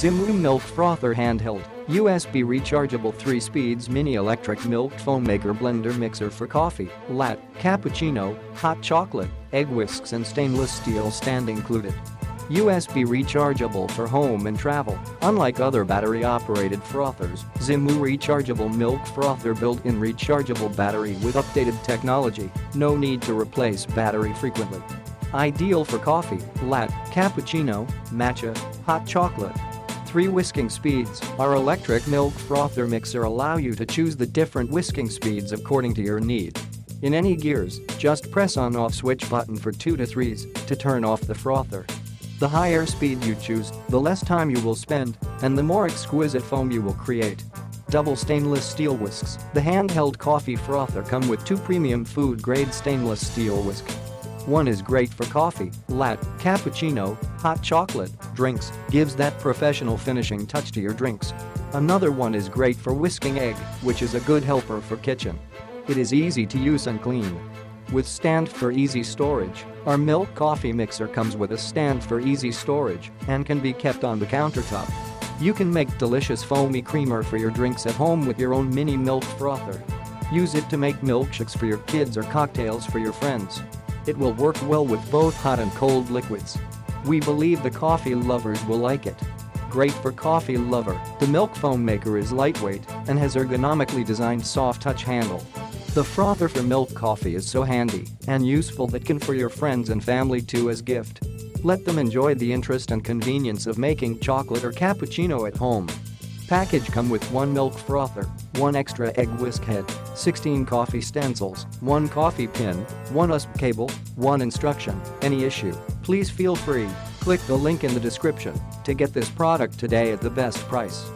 XIMU Milk Frother Handheld, USB Rechargeable 3 speeds mini electric milk foam maker blender mixer for coffee, latte, cappuccino, hot chocolate, egg whisks and stainless steel stand included. USB rechargeable for home and travel. Unlike other battery-operated frothers, XIMU Rechargeable Milk Frother built-in rechargeable battery with updated technology, no need to replace battery frequently. Ideal for coffee, latte, cappuccino, matcha, hot chocolate. 3 whisking speeds. Our electric milk frother mixer allow you to choose the different whisking speeds according to your need. In any gears, just press on-off switch button for 2 to 3s to turn off the frother. The higher speed you choose, the less time you will spend, and the more exquisite foam you will create. Double stainless steel whisks. The handheld coffee frother come with 2 premium food-grade stainless steel whisks. One is great for coffee, latte, cappuccino, hot chocolate, drinks, gives that professional finishing touch to your drinks. Another one is great for whisking egg, which is a good helper for kitchen. It is easy to use and clean. With stand for easy storage, our milk coffee mixer comes with a stand for easy storage and can be kept on the countertop. You can make delicious foamy creamer for your drinks at home with your own mini milk frother. Use it to make milkshakes for your kids or cocktails for your friends. It will work well with both hot and cold liquids. We believe the coffee lovers will like it. Great for coffee lover, the milk foam maker is lightweight and has ergonomically designed soft touch handle. The frother for milk coffee is so handy and useful that can for your friends and family too as gift. Let them enjoy the interest and convenience of making chocolate or cappuccino at home. Package come with 1 milk frother, 1 extra egg whisk head, 16 coffee stencils, 1 coffee pin, 1 USB cable, 1 instruction. Any issue, please feel free, click the link in the description to get this product today at the best price.